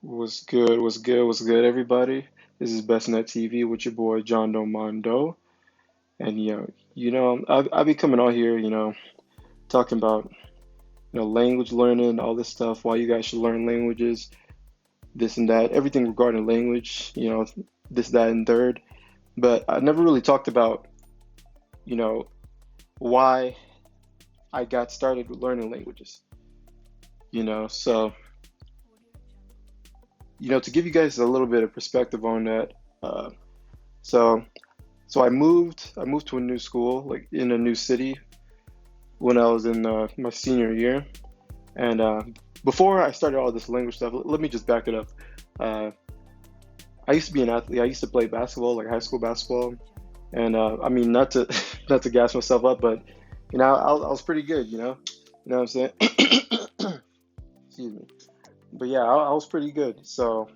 What's good? What's good? What's good, everybody? This is BestNet TV with your boy John Mondo, and I'll be coming on here, talking about language learning, all this stuff. Why you guys should learn languages, this and that, everything regarding language, this, that, and third. But I never really talked about, you know, why I got started with learning languages. So to give you guys a little bit of perspective on that. Uh, so. So I moved to a new school, like in a new city when I was in my senior year. And before I started all this language stuff, let me just back it up. Uh, I used to be an athlete. I used to play basketball, like high school basketball. And I mean, not to not to gas myself up, but I was pretty good. You know what I'm saying? Excuse me. But yeah, I was pretty good. So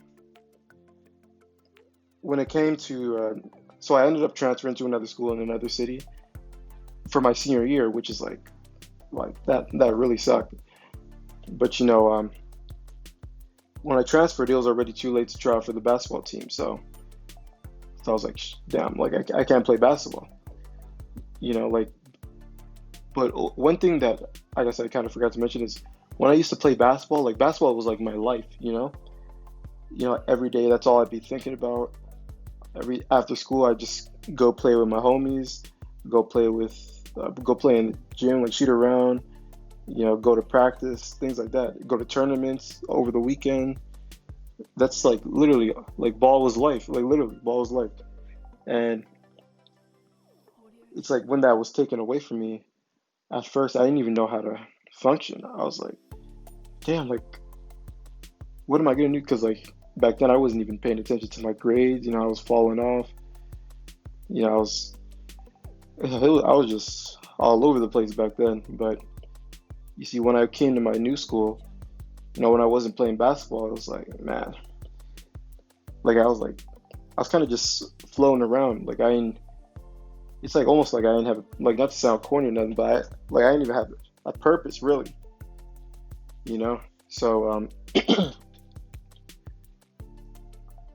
when it came to, so I ended up transferring to another school in another city for my senior year, which is like that really sucked. But when I transferred, it was already too late to try out for the basketball team. So I was like, damn, like I can't play basketball. Like, but one thing that I guess I kind of forgot to mention is when I used to play basketball, like basketball was like my life. Every day that's all I'd be thinking about. Every after school, I just go play with my homies, go play with, go play in the gym, like shoot around, go to practice, things like that. Go to tournaments over the weekend. That's like literally like ball was life, like literally ball was life. And it's like when that was taken away from me, at first I didn't even know how to function. I was like, damn, like what am I gonna do? Because like back then I wasn't even paying attention to my grades. I was falling off. I was I was just all over the place back then. But you see, when I came to my new school, when I wasn't playing basketball, I was like, man, like I was kind of just floating around. Like I didn't, it's like almost like I didn't have, like not to sound corny or nothing, but I didn't even have a purpose really, you know? So,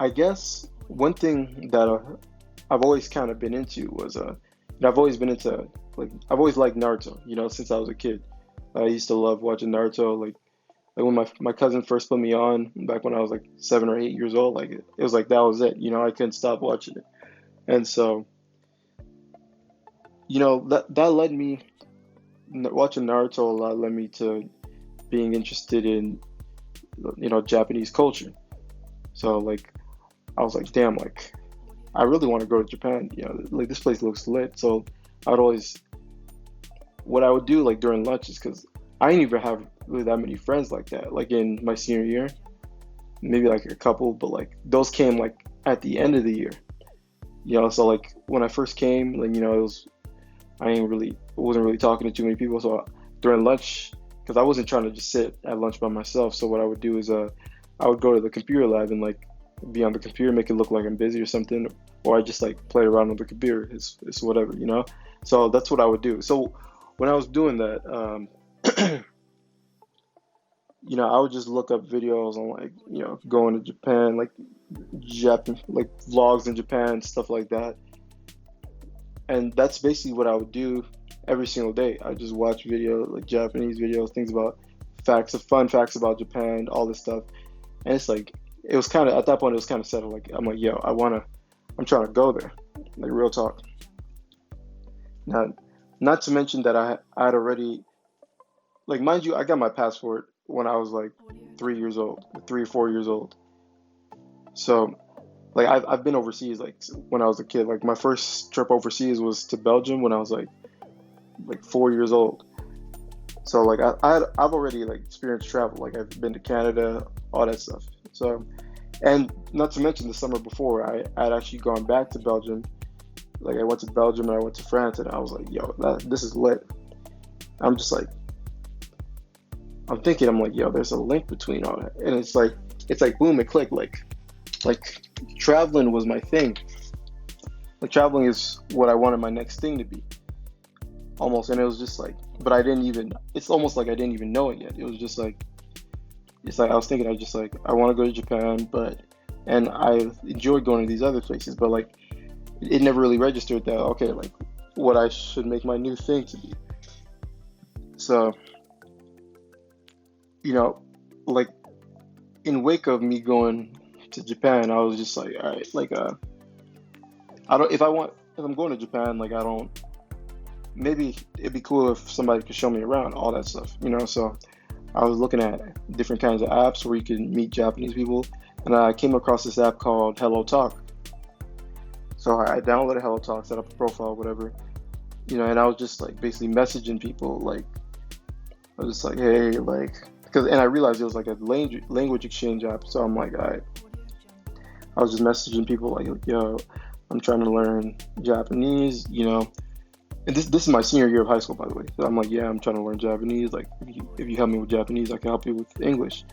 I guess one thing that I've always kind of been into was, I've always been into, like, I've always liked Naruto, since I was a kid. I used to love watching Naruto, like when my cousin first put me on back when I was like 7 or 8 years old, like it was like that was it. I couldn't stop watching it. And so, that led me watching Naruto a lot led me to being interested in Japanese culture. So like I was like, damn, like I really want to go to Japan. Like this place looks lit. So I'd always what I would do like during lunches because I didn't even have really that many friends like that. Like in my senior year, maybe like a couple, but like those came like at the end of the year. So like when I first came, like it was I ain't really wasn't really talking to too many people. So during lunch, because I wasn't trying to just sit at lunch by myself. So what I would do is I would go to the computer lab and like be on the computer, make it look like I'm busy or something, or I just like play around on the computer. It's whatever. So that's what I would do. So when I was doing that, I would just look up videos on like going to Japan, like Japan, like vlogs in Japan, stuff like that. And that's basically what I would do every single day. I just watch videos, like Japanese videos, things about fun facts about Japan, all this stuff. And it's like, it was kind of, at that point, it was kind of settled. Like, I'm like, yo, I'm trying to go there. Like, real talk. Now, not to mention that I'd already, like, mind you, I got my passport when I was like 3 years old, 3 or 4 years old. So, like, I've been overseas, like, when I was a kid. Like, my first trip overseas was to Belgium when I was like 4 years old. So like I've already like experienced travel. Like I've been to Canada, all that stuff. So, and not to mention the summer before, I'd actually gone back to Belgium. Like I went to Belgium and I went to France, and I was like, yo, this is lit. I'm just like, I'm thinking, I'm like, yo, there's a link between all that, and it's like boom, it clicked. Like traveling was my thing. Like traveling is what I wanted my next thing to be, almost. And it was just like, but I didn't even. It's almost like I didn't even know it yet. It was just like it's like I was thinking, I was just like, I want to go to Japan, but and I enjoyed going to these other places, but like it never really registered that okay, like what I should make my new thing to be. So, you know, like in wake of me going to Japan, I was just like, all right, like I don't if I'm going to Japan, like I don't maybe it'd be cool if somebody could show me around all that stuff, you know. So I was looking at different kinds of apps where you can meet Japanese people, and I came across this app called Hello Talk. So I downloaded Hello Talk, set up a profile, whatever, you know, and I was just like basically messaging people, like I was just like, hey, like, because and I realized it was like a language exchange app, so I'm like, all right, I was just messaging people like, yo, I'm trying to learn Japanese, you know. And this is my senior year of high school, by the way. So I'm like, yeah, I'm trying to learn Japanese. Like, if you help me with Japanese, I can help you with English.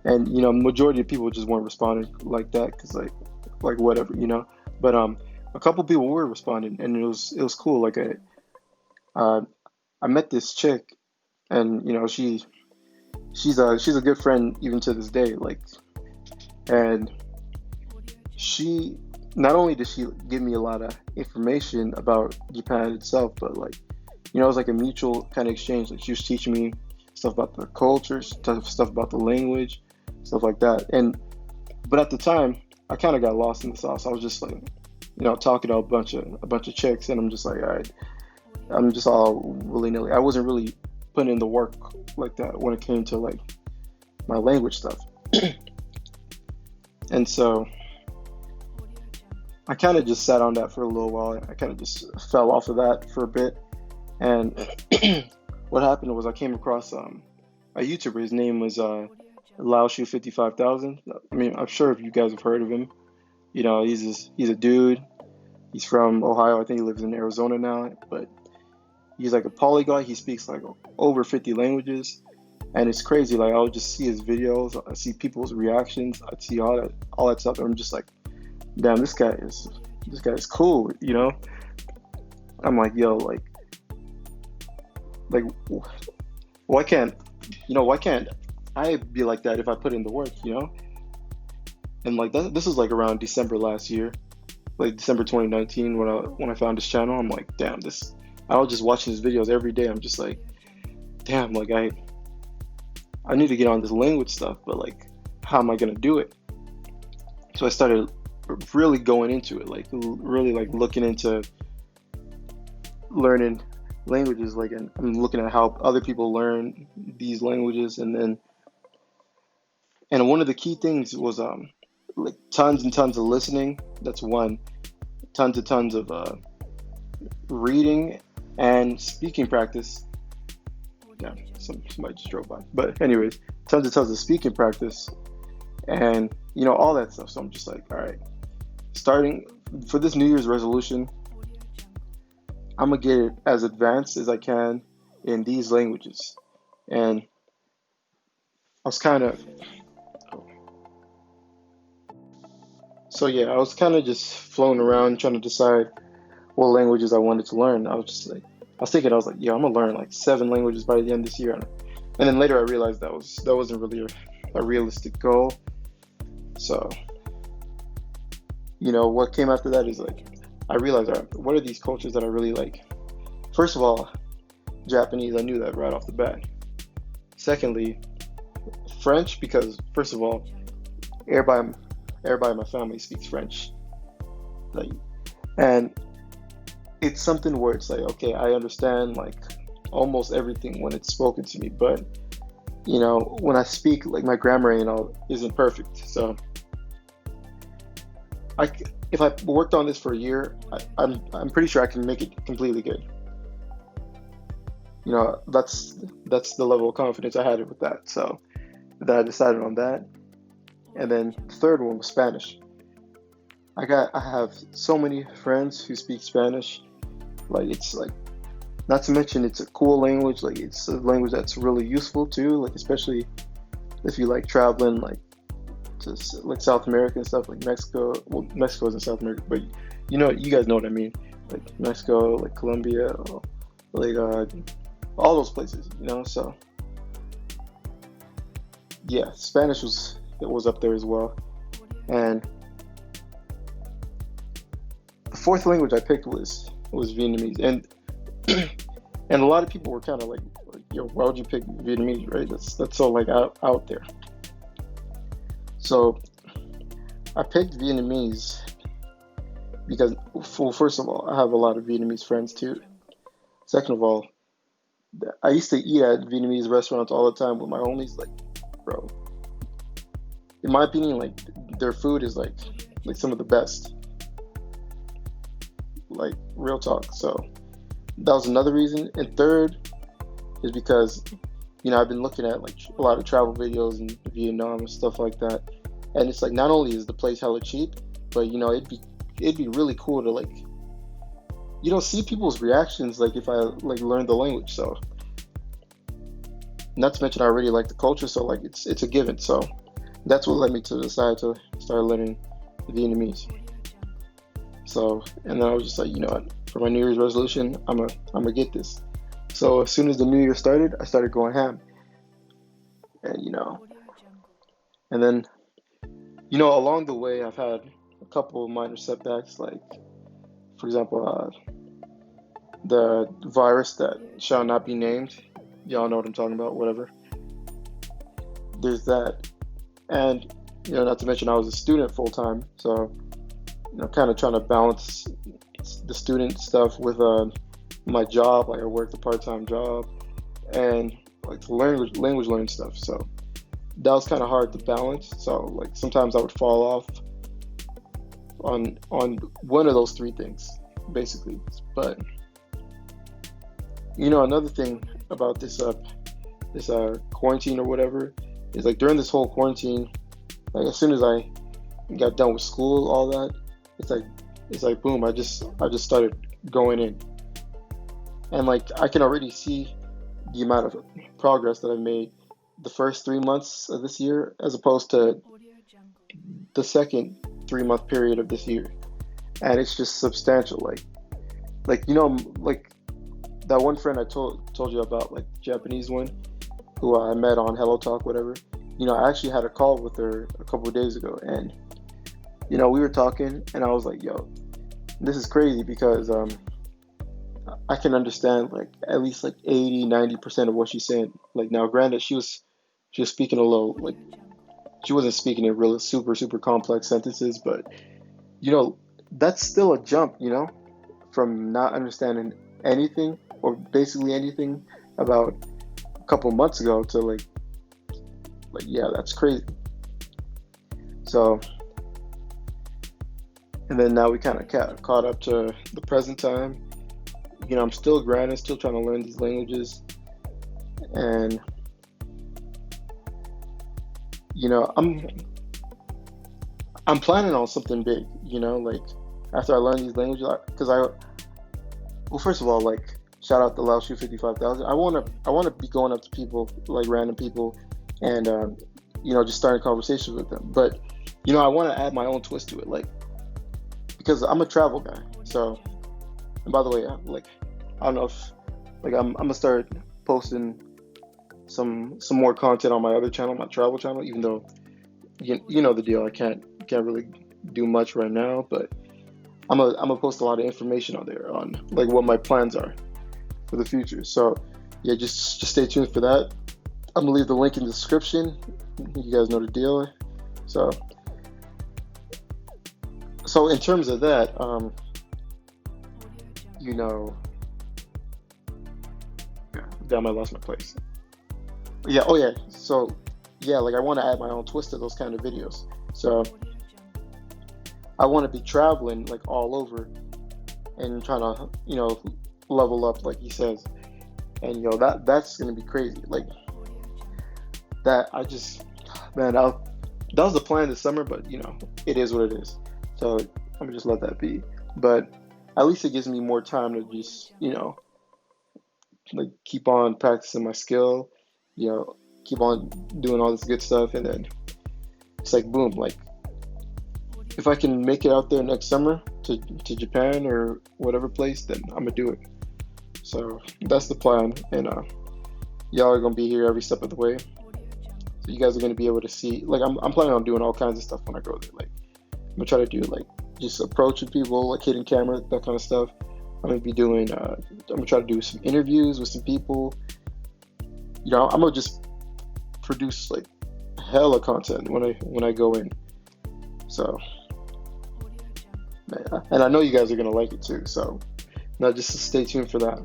And you know, majority of people just weren't responding like that because like whatever, you know. But a couple people were responding, and it was cool. Like uh, I met this chick, and you know, she's a good friend even to this day. Like, and she not only did she give me a lot of information about Japan itself, but like, you know, it was like a mutual kind of exchange. Like she was teaching me stuff about the culture, stuff about the language, stuff like that. And but at the time, I kind of got lost in the sauce. I was just like, you know, talking to a bunch of chicks, and I'm just like, all right, I'm just all willy nilly. I wasn't really putting in the work like that when it came to like my language stuff. And so I kind of just sat on that for a little while. I kind of just fell off of that for a bit. And what happened was I came across a YouTuber. His name was Laoshu 55,000. I mean, I'm sure if you guys have heard of him. You know, he's a dude. He's from Ohio. I think he lives in Arizona now. But he's like a polyglot. He speaks like over 50 languages. And it's crazy. Like I'll just see his videos. I see people's reactions. I see all that stuff. And I'm just like, damn, this guy is cool, you know. I'm like, yo, like why can't I be like that if I put in the work, you know? And like this was like around December last year, like December 2019 when I found this channel. I'm like, damn, I was just watching his videos every day. I'm just like, damn, like I need to get on this language stuff, but like how am I gonna do it? So I started really going into it, like really like looking into learning languages, like, and I'm looking at how other people learn these languages, and one of the key things was like tons and tons of listening. That's one. Tons and tons of reading and speaking practice. Yeah, somebody just drove by. But anyways, tons and tons of speaking practice, and you know, all that stuff. So I'm just like, all right, starting for this New Year's resolution, I'm gonna get it as advanced as I can in these languages. And I was kind of so yeah, I was kind of just floating around trying to decide what languages I wanted to learn. I was thinking, I was like, yeah, I'm gonna learn like 7 languages by the end of this year. And then later I realized that wasn't really a realistic goal. So, you know, what came after that is like, I realized, all right, what are these cultures that I really like? First of all, Japanese, I knew that right off the bat. Secondly, French, because first of all, everybody in my family speaks French. Like, and it's something where it's like, okay, I understand like almost everything when it's spoken to me, but you know, when I speak, like my grammar and all isn't perfect. So if I worked on this for a year, I'm pretty sure I can make it completely good. You know, that's the level of confidence I had with that. So that I decided on that. And then the third one was Spanish. I have so many friends who speak Spanish. Like, it's like, not to mention it's a cool language. Like, it's a language that's really useful too. Like, especially if you like traveling like to like South America and stuff, like Mexico. Well, Mexico isn't South America, but you know, you guys know what I mean. Like Mexico, like Colombia, like all those places, you know. So yeah, Spanish was it was up there as well. And the fourth language I picked was Vietnamese. And a lot of people were kind of like, yo, why would you pick Vietnamese, right? That's so like out there. So I picked Vietnamese because, well, first of all, I have a lot of Vietnamese friends too. Second of all, I used to eat at Vietnamese restaurants all the time with my homies. Like, bro, in my opinion, like their food is like some of the best. Like real talk. So that was another reason. And third is because I've been looking at like a lot of travel videos in Vietnam and stuff like that. And it's like not only is the place hella cheap, but it'd be really cool to like see people's reactions like if I like learned the language. So not to mention I already like the culture, so like it's a given. So that's what led me to decide to start learning Vietnamese. So and then I was just like, you know what, for my New Year's resolution, I'm gonna get this. So as soon as the new year started, I started going ham. And and then along the way I've had a couple of minor setbacks, like for example, the virus that shall not be named. Y'all know what I'm talking about, whatever. There's that. And, not to mention I was a student full time. So, kind of trying to balance the student stuff with my job. Like I worked a part-time job and like the language learning stuff. So that was kind of hard to balance. So like sometimes I would fall off on one of those three things, basically. But another thing about this quarantine or whatever is like during this whole quarantine, like as soon as I got done with school, all that, it's like boom, I just started going in, and like I can already see the amount of progress that I've made the first 3 months of this year as opposed to the second 3 month period of this year, and it's just substantial. Like like that one friend I told you about, like the Japanese one, who I met on Hello Talk, whatever. I actually had a call with her a couple of days ago, and we were talking, and I was like, yo, this is crazy because I can understand like at least like 80-90% of what she's saying. Like now, granted, she was speaking a little like she wasn't speaking in really super complex sentences, but that's still a jump, from not understanding anything or basically anything about a couple months ago to like yeah, that's crazy. So and then now we kind of caught up to the present time. I'm still grinding, still trying to learn these languages, and I'm planning on something big. Like after I learn these languages, because well, first of all, like shout out to Laoshu 55,000. I wanna be going up to people, like random people, and just starting conversations with them. But I want to add my own twist to it, like because I'm a travel guy. So, and by the way, like I don't know if like I'm gonna start posting some more content on my other channel, my travel channel. Even though you know the deal, I can't really do much right now, but I'm gonna post a lot of information on there on like what my plans are for the future. So yeah, just stay tuned for that. I'm gonna leave the link in the description. You guys know the deal. So in terms of that, damn, I lost my place. Yeah, oh yeah. So yeah, like I want to add my own twist to those kind of videos. So I want to be traveling like all over and trying to level up, like he says. And that's gonna be crazy. Like that, that was the plan this summer, but it is what it is. So I'm gonna just let that be. But at least it gives me more time to just like keep on practicing my skill, keep on doing all this good stuff, and then it's like boom, like if I can make it out there next summer to Japan or whatever place, then I'm gonna do it. So that's the plan, and y'all are gonna be here every step of the way. You guys are gonna be able to see. Like I'm planning on doing all kinds of stuff when I go there. Like I'm gonna try to do like just approaching people, like hidden camera, that kind of stuff. I'm gonna be doing. I'm gonna try to do some interviews with some people. I'm gonna just produce like hella content when I go in. So, yeah. And I know you guys are gonna like it too. So, now just stay tuned for that.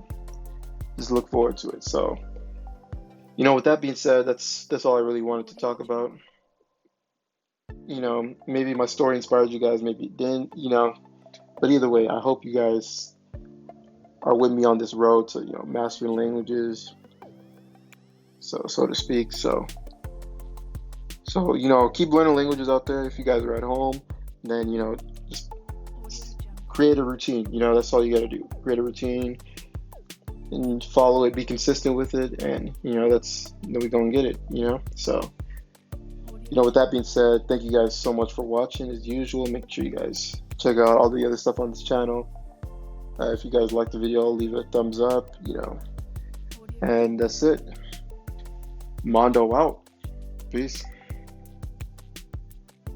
Just look forward to it. So, with that being said, that's all I really wanted to talk about. Maybe my story inspired you guys, maybe it didn't. But either way, I hope you guys are with me on this road to mastering languages, so to speak. So keep learning languages out there. If you guys are at home, then just create a routine. That's all you got to do. Create a routine and follow it. Be consistent with it, and then we gonna get it. So with that being said, thank you guys so much for watching. As usual, make sure you guys check out all the other stuff on this channel. If you guys like the video, leave a thumbs up. And that's it. Mondo out. Peace.